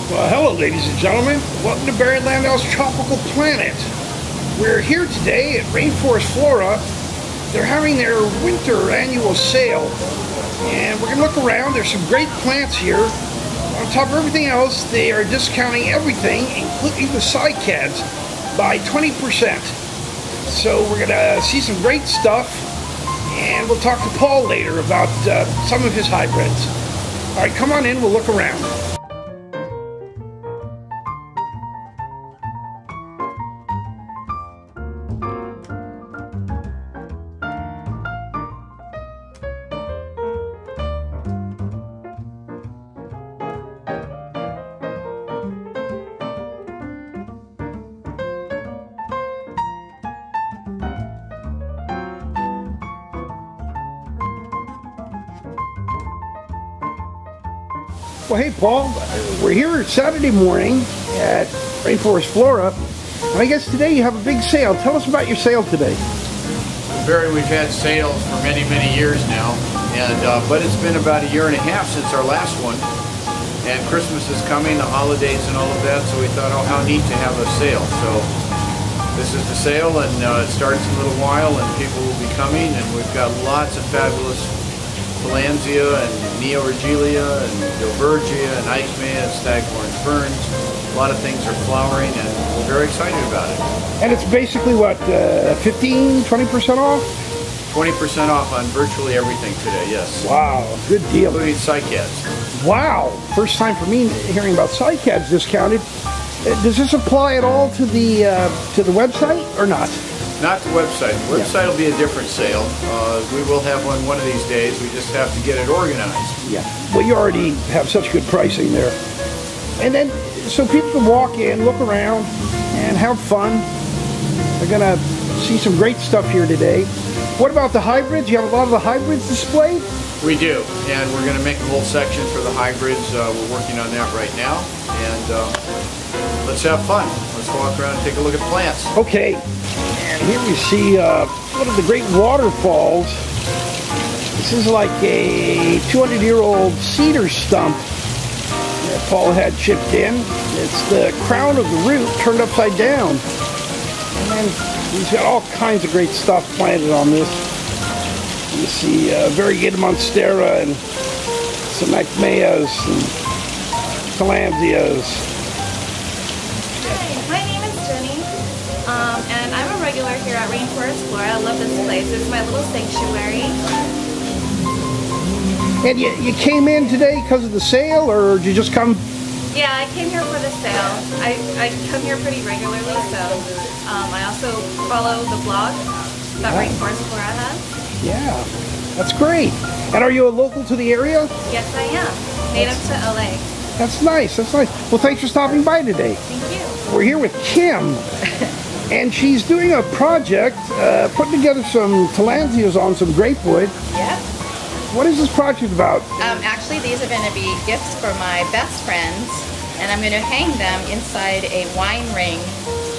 Well, hello, ladies and gentlemen. Welcome to Barry Landau's Tropical Planet. We're here today at Rainforest Flora. They're having their winter annual sale, and we're going to look around. There's some great plants here. On top of everything else, they are discounting everything, including the cycads, by 20%. So we're going to see some great stuff, and we'll talk to Paul later about some of his hybrids. All right, come on in. We'll look around. Well, hey, Paul, we're here Saturday morning at Rainforest Flora, and I guess today you have a big sale. Tell us about your sale today. Barry, we've had sales for many, many years now, and but it's been about a year and a half since our last one, and Christmas is coming, the holidays and all of that, so we thought, oh, how neat to have a sale. So this is the sale, and it starts in a little while, and people will be coming, and we've got lots of fabulous Tillandsia and Neo-Regelia and Dilbergia and Eichmann and Staghorn ferns. A lot of things are flowering, and we're very excited about it. And it's basically what, 15, 20% off? 20% off on virtually everything today, yes. Wow, good deal. Including cycads. Wow, first time for me hearing about cycads discounted. Does this apply at all to the website or not? Not the website. The website will be a different sale. We will have one of these days. We just have to get it organized. Yeah. Well, you already have such good pricing there. And then, so people can walk in, look around, and have fun. They're going to see some great stuff here today. What about the hybrids? You have a lot of the hybrids displayed? We do, and we're going to make a whole section for the hybrids. We're working on that right now, and let's have fun. Let's walk around and take a look at plants. Okay, and here we see one of the great waterfalls. This is like a 200-year-old cedar stump that Paul had chipped in. It's the crown of the root turned upside down. And then he's got all kinds of great stuff planted on this. You see variegated monstera and some Eichmanns and Tillandsias. Hi, my name is Jenny, and I'm a regular here at Rainforest Flora. I love this place. It's my little sanctuary. And you came in today because of the sale, or did you just come? Yeah, I came here for the sale. I come here pretty regularly, so I also follow the blog that Rainforest Flora has. Yeah, that's great. And are you a local to the area? Yes, I am. Native to LA. That's nice, that's nice. Well, thanks for stopping by today. Thank you. We're here with Kim, and she's doing a project, putting together some Tillandsias on some grapewood. Yep. What is this project about? Actually, these are going to be gifts for my best friends, and I'm going to hang them inside a wine ring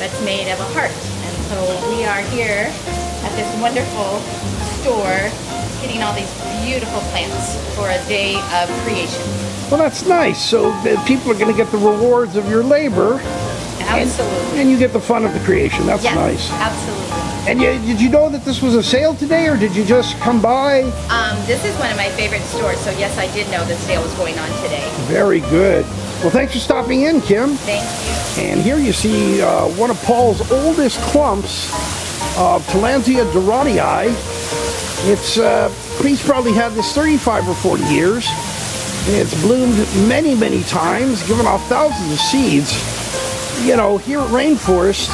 that's made of a heart. And so we are here at this wonderful store getting all these beautiful plants for a day of creation. Well, that's nice. So people are going to get the rewards of your labor. Absolutely. And you get the fun of the creation. That's yes, nice. Absolutely. And did you know that this was a sale today, or did you just come by? This is one of my favorite stores, so yes, I did know the sale was going on today. Very good. Well, thanks for stopping in, Kim. Thank you. And here you see one of Paul's oldest clumps of Tillandsia doradii. He's probably had this 35 or 40 years. And it's bloomed many, many times, given off thousands of seeds. You know, here at Rainforest,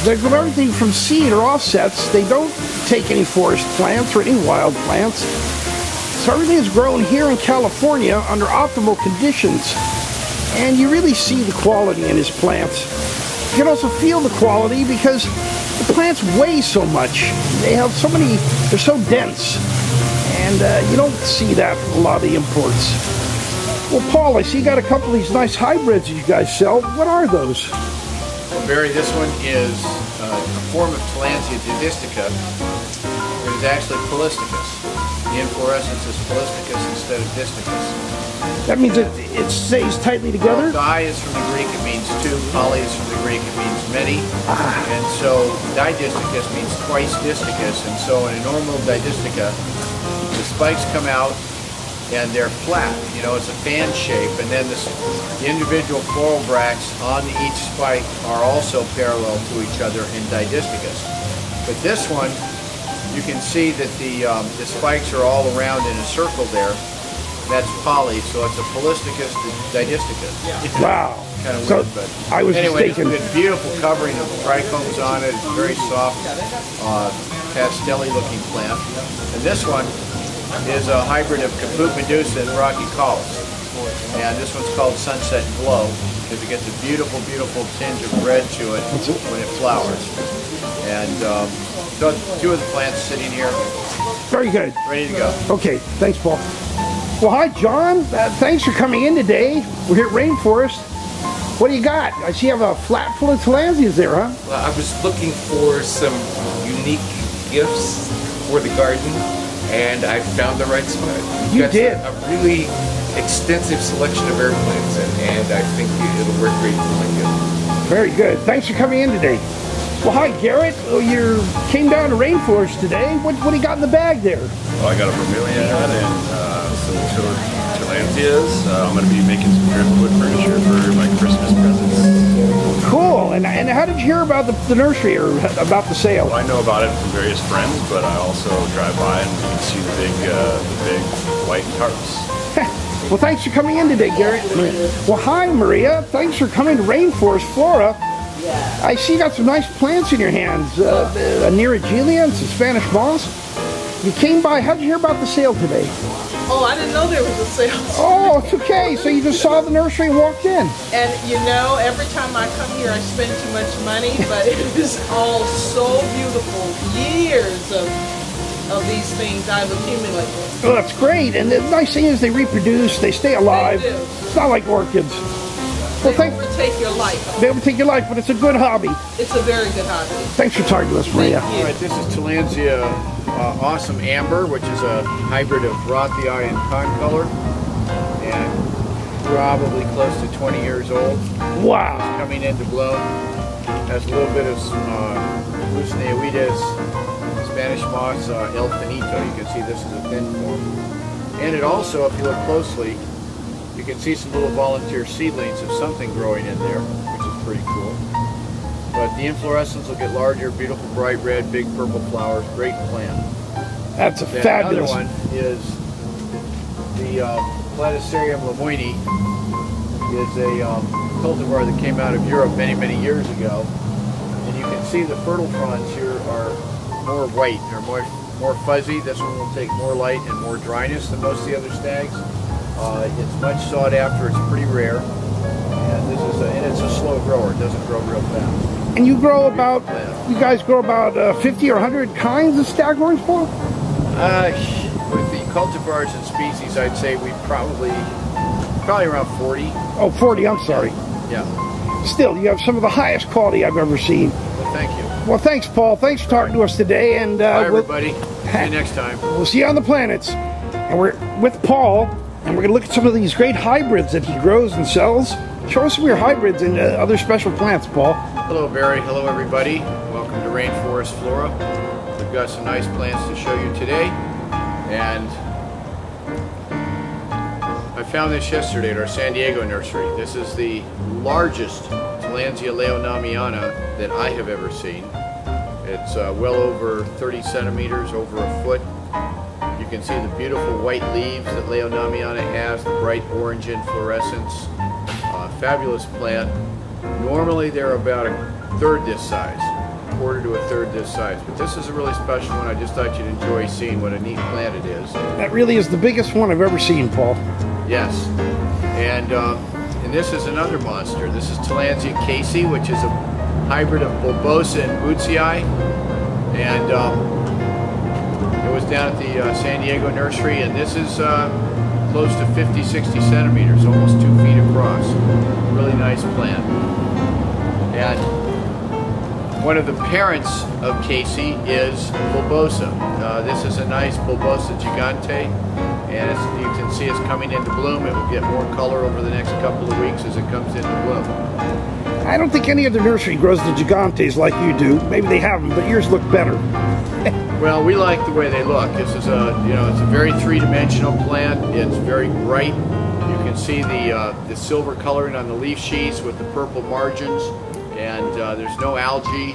they grow everything from seed or offsets. They don't take any forest plants or any wild plants. So everything is grown here in California under optimal conditions. And you really see the quality in his plants. You can also feel the quality because the plants weigh so much. They have so many, they're so dense. And you don't see that with a lot of the imports. Well, Paul, I see you got a couple of these nice hybrids that you guys sell. What are those? Well, Barry, this one is a form of Tillandsia didistica. It is actually Polisticus. The inflorescence is polisticus instead of disticus. That means it stays tightly together? Di is from the Greek, it means two. Poly is from the Greek, it means many. And so didisticus means twice disticus. And so in a normal didistica, the spikes come out and they're flat. You know, it's a fan shape. And then the individual floral bracts on each spike are also parallel to each other in didisticus. But this one, you can see that the spikes are all around in a circle there. That's poly, so it's a polisticus didisticus. Wow. Kind of So weird, but I was anyway, mistaken. it's a beautiful covering of trichomes on it. It's very soft, pastelly-looking plant. And this one is a hybrid of Caput Medusa and Rocky Collis. And this one's called Sunset Glow because it gets a beautiful, beautiful tinge of red to it when it flowers. And so two of the plants sitting here, Very good. ready to go. Okay, thanks, Paul. Well, hi, John. Thanks for coming in today. We're here at Rainforest. What do you got? I see you have a flat full of Tillandsias there, huh? Well, I was looking for some unique gifts for the garden, and I found the right spot. You did. A really extensive selection of air plants, and I think it'll work great for my gift. Very good. Thanks for coming in today. Well, hi, Garrett. Oh, you came down to Rainforest today. What do you got in the bag there? Well, I got a vermilion and some Tillandsias. I'm going to be making some driftwood furniture for my Christmas presents. Cool. And how did you hear about the nursery or about the sale? Well, I know about it from various friends, but I also drive by and you can see the big white tarps. Well, thanks for coming in today, Garrett. Well, hi, Maria. Thanks for coming to Rainforest Flora. I see you got some nice plants in your hands. A Neregelia and some Spanish moss. You came by. How did you hear about the sale today? Oh, I didn't know there was a sale. Oh, it's okay. So you just saw the nursery and walked in. And you know, every time I come here, I spend too much money, but it is all so beautiful. Years of these things I've accumulated. Well, that's great. And the nice thing is they reproduce. They stay alive. They do. It's not like orchids. Well, They overtake your life. They overtake your life, but it's a good hobby. It's a very good hobby. Thanks for talking to us, Maria. Thank you. All right, this is Tillandsia Awesome Amber, which is a hybrid of Rothii and Concolor, and probably close to 20 years old. Wow. Coming into bloom. Has a little bit of Lucinaoides, Spanish moss, El Finito. You can see this is a thin form. And it also, if you look closely, you can see some little volunteer seedlings of something growing in there, which is pretty cool. But the inflorescence will get larger, beautiful bright red, big purple flowers, great plant. That's a Then fabulous. Another one is the Platycerium lemoyni. Is a cultivar that came out of Europe many, many years ago. And you can see the fertile fronds here are more white, they're more fuzzy. This one will take more light and more dryness than most of the other stags. It's much sought after, it's pretty rare. And it's a slow grower, it doesn't grow real fast. And you grow about, you guys grow about 50 or 100 kinds of staghorns, Paul? With the cultivars and species, I'd say we probably around 40. Oh, 40, I'm sorry. Yeah. Still, you have some of the highest quality I've ever seen. Well, thank you. Well, thanks, Paul. Thanks for talking to us today. And Bye, everybody. See you next time. We'll see you on the planets. And we're with Paul, and we're going to look at some of these great hybrids that he grows and sells. Show us some of your hybrids and other special plants, Paul. Hello, Barry. Hello, everybody. Welcome to Rainforest Flora. We've got some nice plants to show you today. And I found this yesterday at our San Diego nursery. This is the largest Tillandsia leonamiana that I have ever seen. It's well over 30 centimeters, over a foot. You can see the beautiful white leaves that leonamiana has, the bright orange inflorescence. Fabulous plant. Normally they're about a third this size, a quarter to a third this size. But this is a really special one. I just thought you'd enjoy seeing what a neat plant it is. That really is the biggest one I've ever seen, Paul. Yes. And this is another monster. This is Tillandsia casey, which is a hybrid of bulbosa and bootsii. And it was down at the San Diego nursery, and this is close to 50, 60 centimeters, almost 2 feet across. Really nice plant. And One of the parents of Casey is bulbosa. This is a nice bulbosa gigante, and as you can see, it's coming into bloom. It will get more color over the next couple of weeks as it comes into bloom. I don't think any other nursery grows the gigantes like you do. Maybe they have them, but yours look better. Well, we like the way they look. This is a, it's a very three-dimensional plant. It's very bright. You can see the silver coloring on the leaf sheaths with the purple margins, and there's no algae,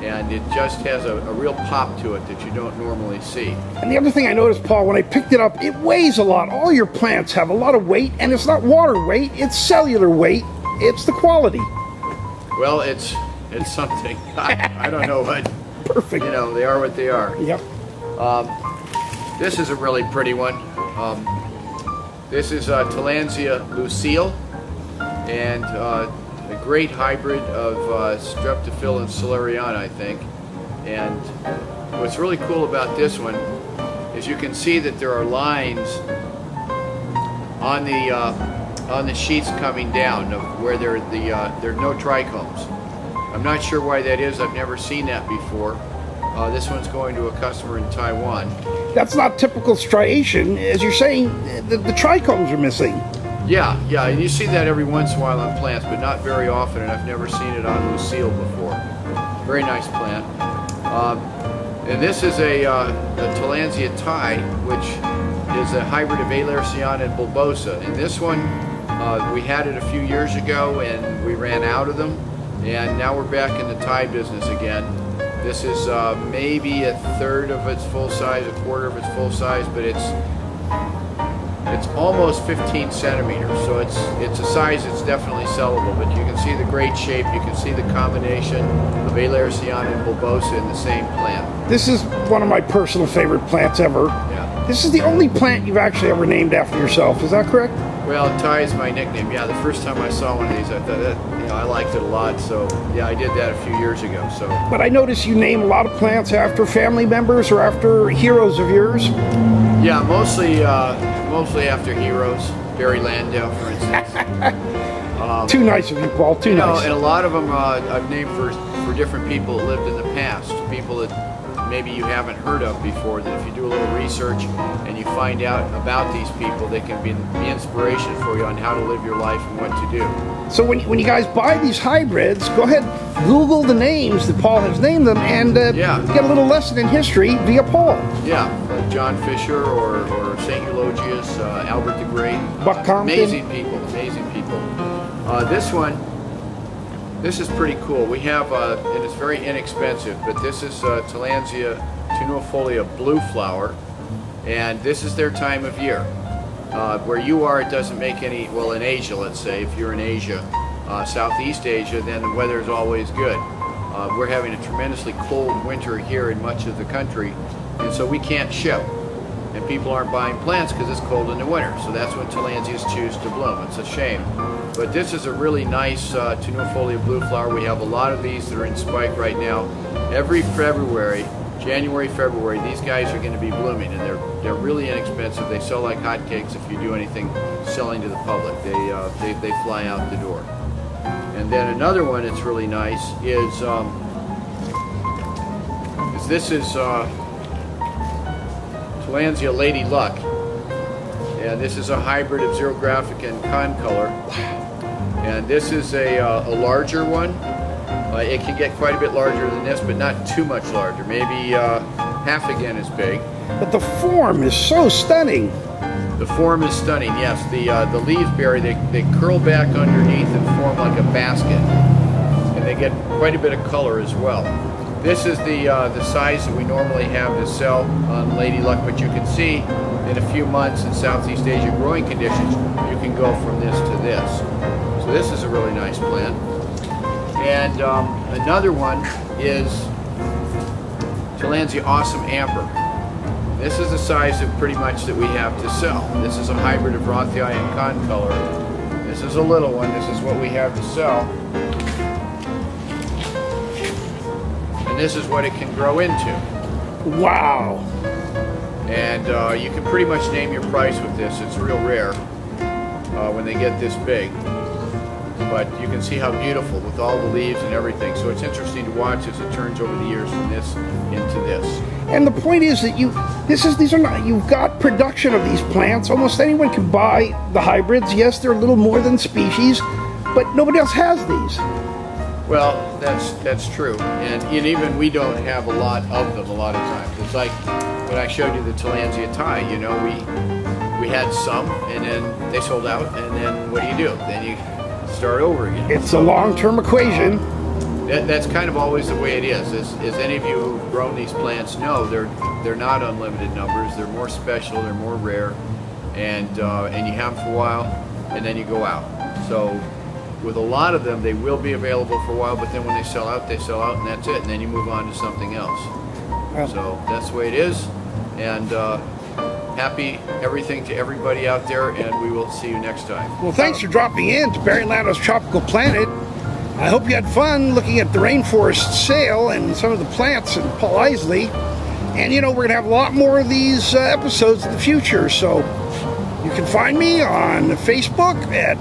and it just has a real pop to it that you don't normally see. And the other thing I noticed, Paul, when I picked it up, it weighs a lot. All your plants have a lot of weight, and it's not water weight, it's cellular weight. It's the quality. Well, it's something. I don't know what. Perfect. They are what they are. Yep. This is a really pretty one. This is Tillandsia Lucille, and a great hybrid of Streptophila and Celeriana, I think. And what's really cool about this one is you can see that there are lines on the sheets coming down of where there are no trichomes. I'm not sure why that is. I've never seen that before. This one's going to a customer in Taiwan. That's not typical striation. As you're saying, the trichomes are missing. Yeah, and you see that every once in a while on plants, but not very often, and I've never seen it on Lucille before. Very nice plant. And this is a Tillandsia Thai, which is a hybrid of Alerciana and bulbosa. And this one, we had it a few years ago, and we ran out of them. And now we're back in the Thai business again. This is maybe a third of its full size, a quarter of its full size, but it's almost 15 centimeters. So it's a size that's definitely sellable. But you can see the great shape. You can see the combination of Alerciana and bulbosa in the same plant. This is one of my personal favorite plants ever. Yeah. This is the only plant you've actually ever named after yourself. Is that correct? Well, Thai is my nickname. Yeah, the first time I saw one of these, I thought that, I liked it a lot. So yeah, I did that a few years ago. So. But I notice you name a lot of plants after family members or after heroes of yours. Yeah, mostly after heroes. Barry Landau, for instance. Too nice of you, Paul. Too nice. And a lot of them I've named for different people that lived in the past. People that maybe you haven't heard of before, that if you do a little research and you find out about these people, they can be inspiration for you on how to live your life and what to do. So when you guys buy these hybrids, go ahead, Google the names that Paul has named them, and get a little lesson in history via Paul. Yeah, like John Fisher or St. Eulogius, Albert the Great. Buck Compton. Amazing people, amazing people. This is pretty cool. We have, and it's very inexpensive, but this is Tillandsia tenuifolia blue flower, and this is their time of year. Where you are, it doesn't make any, well, in Asia, let's say, if you're in Asia, Southeast Asia, then the weather is always good. We're having a tremendously cold winter here in much of the country, and so we can't ship. And people aren't buying plants because it's cold in the winter. So that's when Tillandsias choose to bloom. It's a shame. But this is a really nice tenuifolia blue flower. We have a lot of these that are in spike right now. Every February, January, February, these guys are going to be blooming, and they're really inexpensive. They sell like hotcakes if you do anything selling to the public. They fly out the door. And then another one that's really nice is this is Tillandsia Lady Luck, and this is a hybrid of xerographic and concolor. And this is a larger one. It can get quite a bit larger than this, but not too much larger. Maybe half again as big. But the form is so stunning. The form is stunning. Yes, the leaves, Barry, they curl back underneath and form like a basket, and they get quite a bit of color as well. This is the size that we normally have to sell on Lady Luck, but you can see in a few months in Southeast Asia growing conditions, you can go from this to this. So this is a really nice plant. And another one is Tillandsia Awesome Amber. This is the size that pretty much that we have to sell. This is a hybrid of Rothii and concolor. This is a little one. This is what we have to sell. And this is what it can grow into. Wow. And you can pretty much name your price with this. It's real rare when they get this big. but you can see how beautiful with all the leaves and everything. So it's interesting to watch as it turns over the years from this into this. And the point is that you've got production of these plants. Almost anyone can buy the hybrids. Yes, they're a little more than species, but nobody else has these. Well, that's true, and even we don't have a lot of them a lot of times. It's like when I showed you the Tillandsia Thai, you know, we had some, and then they sold out, and then what do? Then you start over again. It's a long-term equation. That's kind of always the way it is. As any of you who've grown these plants know, they're not unlimited numbers. They're more special, they're more rare, and you have them for a while, and then you go out. So with a lot of them, they will be available for a while, but then when they sell out, and that's it, and then you move on to something else. So that's the way it is, and happy everything to everybody out there, and we will see you next time. Well, thanks for dropping in to Barry Landau's Tropical Planet. I hope you had fun looking at the Rainforest sale and some of the plants and Paul Isley. And you know, we're going to have a lot more of these episodes in the future, so you can find me on Facebook at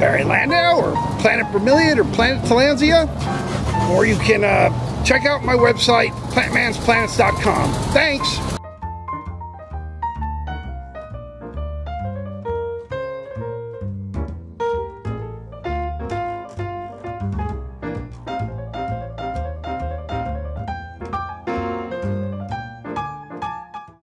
Barry Landau or Planet Bromeliad or Planet Tillandsia, or you can check out my website, plantmansplanets.com. Thanks!